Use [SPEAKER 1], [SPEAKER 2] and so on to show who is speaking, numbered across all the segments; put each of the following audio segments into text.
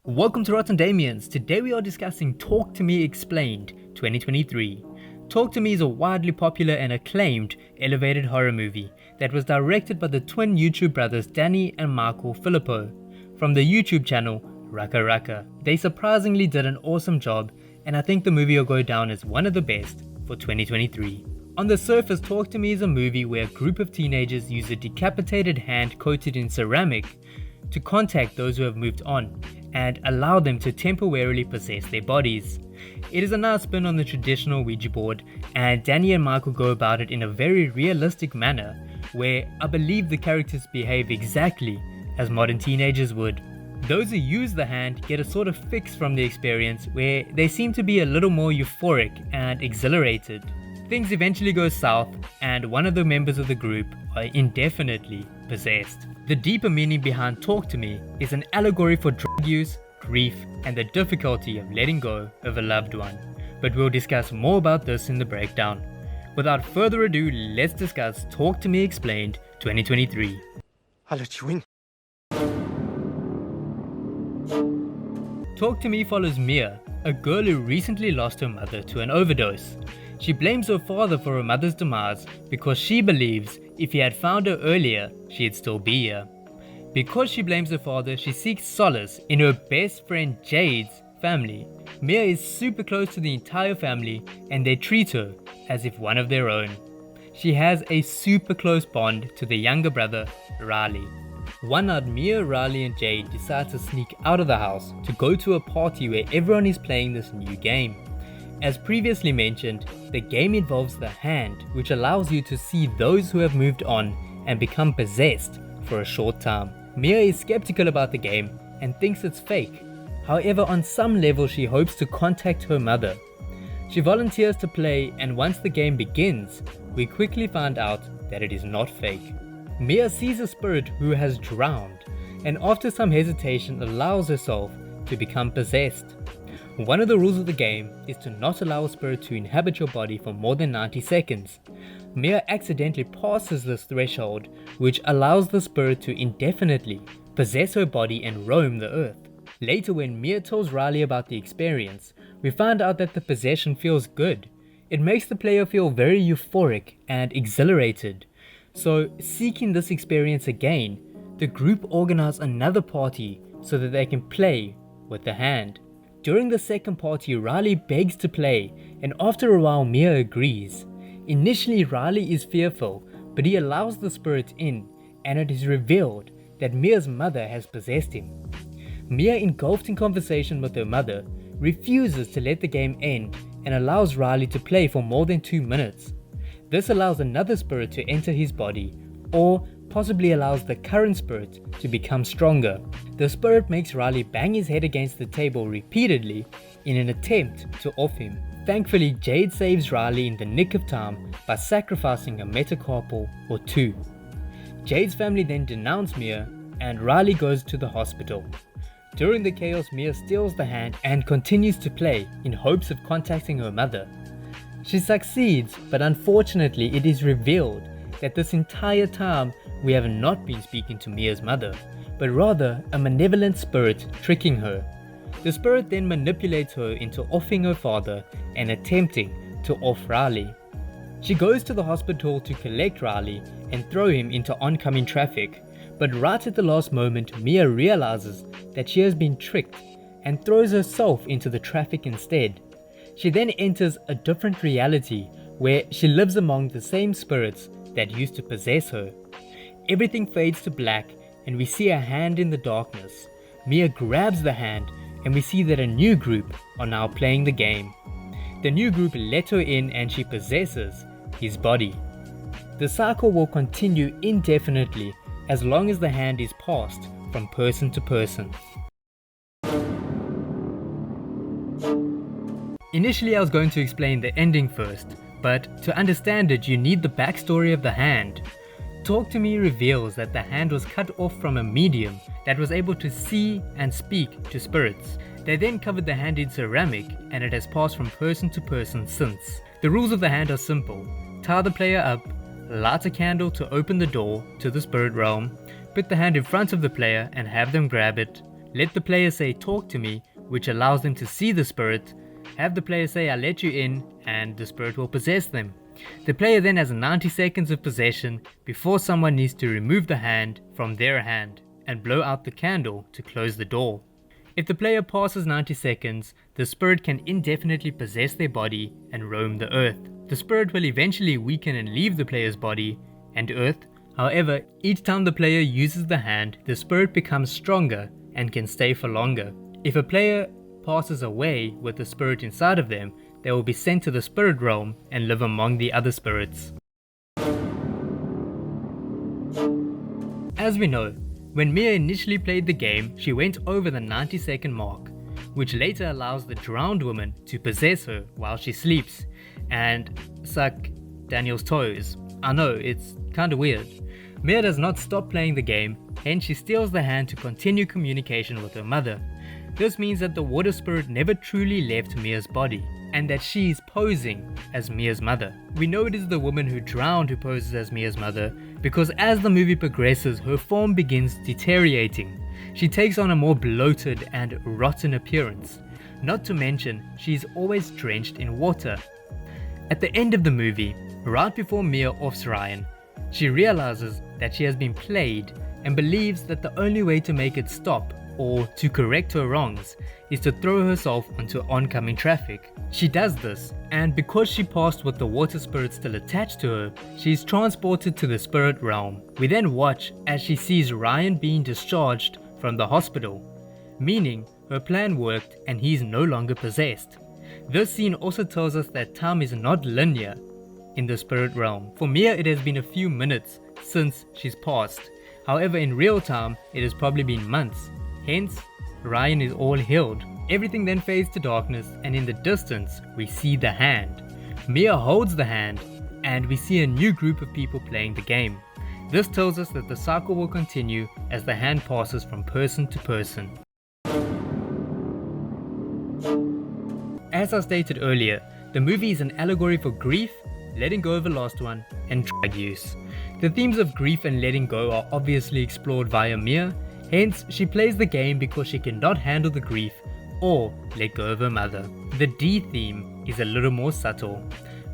[SPEAKER 1] Welcome to Rotten Damians. Today we are discussing Talk to Me Explained 2023. Talk to Me is a widely popular and acclaimed elevated horror movie that was directed by the twin YouTube brothers Danny and Michael Filippo from the YouTube channel Raka Raka. They surprisingly did an awesome job, and I think the movie will go down as one of the best for 2023. On the surface, Talk to Me is a movie where a group of teenagers use a decapitated hand coated in ceramic to contact those who have moved on and allow them to temporarily possess their bodies. It is a nice spin on the traditional Ouija board, and Danny and Michael go about it in a very realistic manner where I believe the characters behave exactly as modern teenagers would. Those who use the hand get a sort of fix from the experience where they seem to be a little more euphoric and exhilarated. Things eventually go south, and one of the members of the group are indefinitely possessed. The deeper meaning behind Talk to Me is an allegory for drug use, grief, and the difficulty of letting go of a loved one. But we'll discuss more about this in the breakdown. Without further ado, let's discuss Talk to Me Explained 2023.
[SPEAKER 2] I'll let you in.
[SPEAKER 1] Talk to Me follows Mia, a girl who recently lost her mother to an overdose. She blames her father for her mother's demise because she believes if he had found her earlier, she'd still be here. Because she blames her father, she seeks solace in her best friend Jade's family. Mia is super close to the entire family and they treat her as if one of their own. She has a super close bond to the younger brother, Riley. One night, Mia, Riley and Jade decide to sneak out of the house to go to a party where everyone is playing this new game. As previously mentioned, the game involves the hand, which allows you to see those who have moved on and become possessed for a short time. Mia is skeptical about the game and thinks it's fake. However, on some level she hopes to contact her mother. She volunteers to play, and once the game begins, we quickly find out that it is not fake. Mia sees a spirit who has drowned, and after some hesitation allows herself to become possessed. One of the rules of the game is to not allow a spirit to inhabit your body for more than 90 seconds. Mia accidentally passes this threshold, which allows the spirit to indefinitely possess her body and roam the earth. Later, when Mia tells Riley about the experience, we find out that the possession feels good. It makes the player feel very euphoric and exhilarated. So, seeking this experience again, the group organize another party so that they can play with the hand. During the second party, Riley begs to play, and after a while Mia agrees. Initially Riley is fearful, but he allows the spirit in, and it is revealed that Mia's mother has possessed him. Mia, engulfed in conversation with her mother, refuses to let the game end and allows Riley to play for more than 2 minutes. This allows another spirit to enter his body, or possibly allows the current spirit to become stronger. The spirit makes Riley bang his head against the table repeatedly in an attempt to off him. Thankfully, Jade saves Riley in the nick of time by sacrificing a metacarpal or 2. Jade's family then denounce Mia, and Riley goes to the hospital. During the chaos, Mia steals the hand and continues to play in hopes of contacting her mother. She succeeds, but unfortunately it is revealed that this entire time we have not been speaking to Mia's mother, but rather a malevolent spirit tricking her. The spirit then manipulates her into offing her father and attempting to off Riley. She goes to the hospital to collect Riley and throw him into oncoming traffic, but right at the last moment Mia realizes that she has been tricked and throws herself into the traffic instead. She then enters a different reality where she lives among the same spirits that used to possess her. Everything fades to black and we see a hand in the darkness. Mia grabs the hand and we see that a new group are now playing the game. The new group let her in and she possesses his body. The cycle will continue indefinitely as long as the hand is passed from person to person. Initially I was going to explain the ending first, but to understand it you need the backstory of the hand. Talk to Me reveals that the hand was cut off from a medium that was able to see and speak to spirits. They then covered the hand in ceramic and it has passed from person to person since. The rules of the hand are simple. Tie the player up, light a candle to open the door to the spirit realm, put the hand in front of the player and have them grab it, let the player say talk to me, which allows them to see the spirit, have the player say I let you in, and the spirit will possess them. The player then has 90 seconds of possession before someone needs to remove the hand from their hand and blow out the candle to close the door. If the player passes 90 seconds, the spirit can indefinitely possess their body and roam the earth. The spirit will eventually weaken and leave the player's body and earth. However, each time the player uses the hand, the spirit becomes stronger and can stay for longer. If a player passes away with the spirit inside of them, they will be sent to the spirit realm and live among the other spirits. As we know, when Mia initially played the game, she went over the 90-second mark, which later allows the drowned woman to possess her while she sleeps and suck Daniel's toes. I know, it's kinda weird. Mia does not stop playing the game, hence she steals the hand to continue communication with her mother. This means that the water spirit never truly left Mia's body, and that she is posing as Mia's mother. We know it is the woman who drowned who poses as Mia's mother, because as the movie progresses, her form begins deteriorating. She takes on a more bloated and rotten appearance. Not to mention, she is always drenched in water. At the end of the movie, right before Mia offs Ryan, she realizes that she has been played and believes that the only way to make it stop, or to correct her wrongs, is to throw herself onto oncoming traffic. She does this, and because she passed with the water spirit still attached to her, she is transported to the spirit realm. We then watch as she sees Ryan being discharged from the hospital, meaning her plan worked and he is no longer possessed. This scene also tells us that time is not linear in the spirit realm. For Mia, it has been a few minutes since she's passed. However, in real time, it has probably been months. Hence, Ryan is all healed. Everything then fades to darkness, and in the distance, we see the hand. Mia holds the hand, and we see a new group of people playing the game. This tells us that the cycle will continue as the hand passes from person to person. As I stated earlier, the movie is an allegory for grief, letting go of a lost one, and drug use. The themes of grief and letting go are obviously explored via Mia. Hence, she plays the game because she cannot handle the grief or let go of her mother. The D theme is a little more subtle.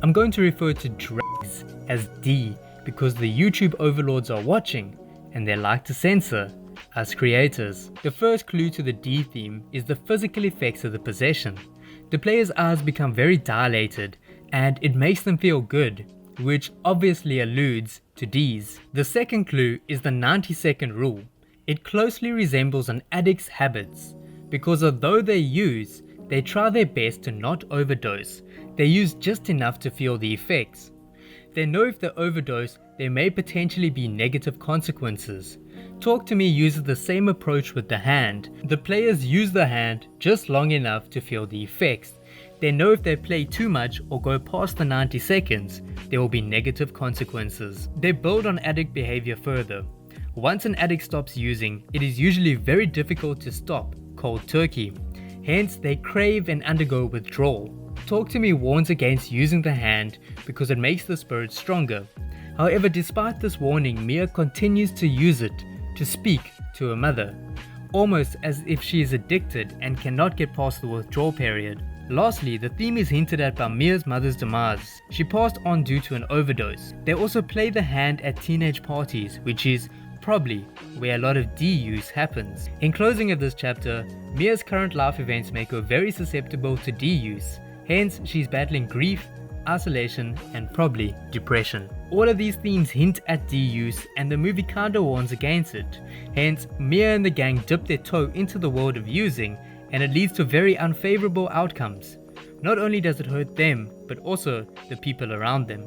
[SPEAKER 1] I'm going to refer to drugs as D because the YouTube overlords are watching and they like to censor us creators. The first clue to the D theme is the physical effects of the possession. The player's eyes become very dilated and it makes them feel good, which obviously alludes to D's. The second clue is the 90-second rule. It closely resembles an addict's habits, because although they use, they try their best to not overdose. They use just enough to feel the effects. They know if they overdose, there may potentially be negative consequences. Talk to Me uses the same approach with the hand. The players use the hand just long enough to feel the effects. They know if they play too much or go past the 90 seconds, there will be negative consequences. They build on addict behavior further. Once an addict stops using, it is usually very difficult to stop, cold turkey. Hence, they crave and undergo withdrawal. Talk to Me warns against using the hand because it makes the spirit stronger. However, despite this warning, Mia continues to use it to speak to her mother, almost as if she is addicted and cannot get past the withdrawal period. Lastly, the theme is hinted at by Mia's mother's demise. She passed on due to an overdose. They also play the hand at teenage parties, which is probably where a lot of D use happens. In closing of this chapter, Mia's current life events make her very susceptible to D use. Hence, she's battling grief, isolation, and probably depression. All of these themes hint at D use, and the movie kinda warns against it. Hence, Mia and the gang dip their toe into the world of using, and it leads to very unfavorable outcomes. Not only does it hurt them, but also the people around them.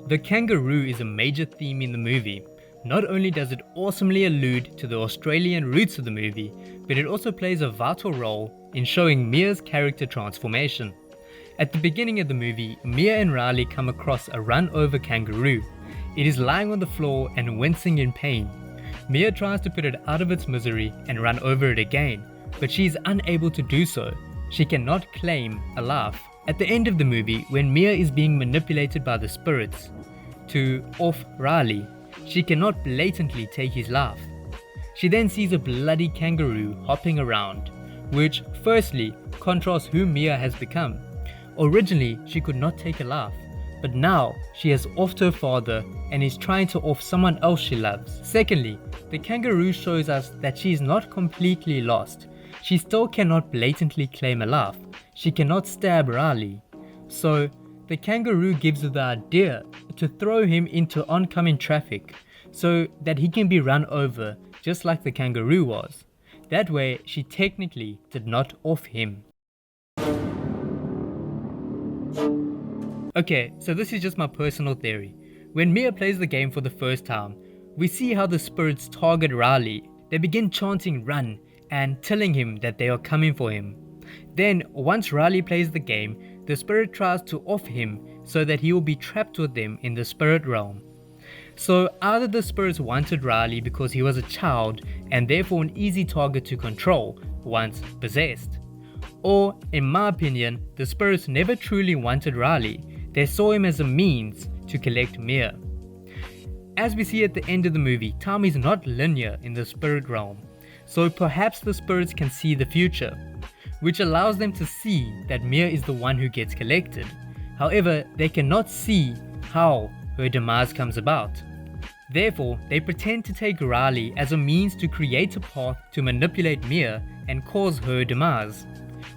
[SPEAKER 1] The kangaroo is a major theme in the movie. Not only does it awesomely allude to the Australian roots of the movie, but it also plays a vital role in showing Mia's character transformation. At the beginning of the movie, Mia and Riley come across a run-over kangaroo. It is lying on the floor and wincing in pain. Mia tries to put it out of its misery and run over it again, but she is unable to do so. She cannot claim a life. At the end of the movie, when Mia is being manipulated by the spirits to off Riley, she cannot blatantly take his life. She then sees a bloody kangaroo hopping around, which firstly contrasts who Mia has become. Originally, she could not take a life, but now she has offed her father and is trying to off someone else she loves. Secondly, the kangaroo shows us that she is not completely lost. She still cannot blatantly claim a life. She cannot stab Riley. So the kangaroo gives her the idea to throw him into oncoming traffic so that he can be run over just like the kangaroo was. That way she technically did not off him. Okay, so this is just my personal theory. When Mia plays the game for the first time, we see how the spirits target Riley. They begin chanting run and telling him that they are coming for him. Then once Riley plays the game, the spirit tries to off him so that he will be trapped with them in the spirit realm. So either the spirits wanted Riley because he was a child and therefore an easy target to control once possessed. Or, in my opinion, the spirits never truly wanted Riley. They saw him as a means to collect Mia. As we see at the end of the movie, time is not linear in the spirit realm, so perhaps the spirits can see the future, which allows them to see that Mia is the one who gets collected. However, they cannot see how her demise comes about. Therefore, they pretend to take Riley as a means to create a path to manipulate Mia and cause her demise.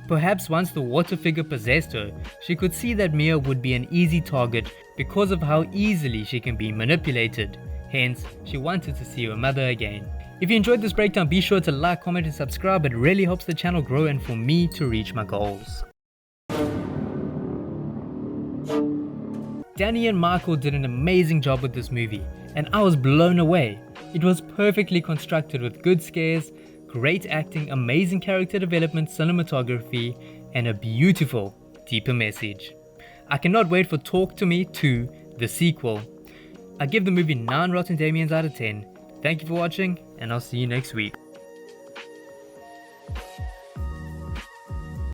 [SPEAKER 1] Perhaps once the water figure possessed her, she could see that Mia would be an easy target because of how easily she can be manipulated. Hence, she wanted to see her mother again. If you enjoyed this breakdown, be sure to like, comment and subscribe. It really helps the channel grow and for me to reach my goals. Danny and Michael did an amazing job with this movie, and I was blown away. It was perfectly constructed with good scares, great acting, amazing character development, cinematography, and a beautiful, deeper message. I cannot wait for Talk to Me 2, the sequel. I give the movie 9 Rotten Damians out of 10. Thank you for watching, and I'll see you next week.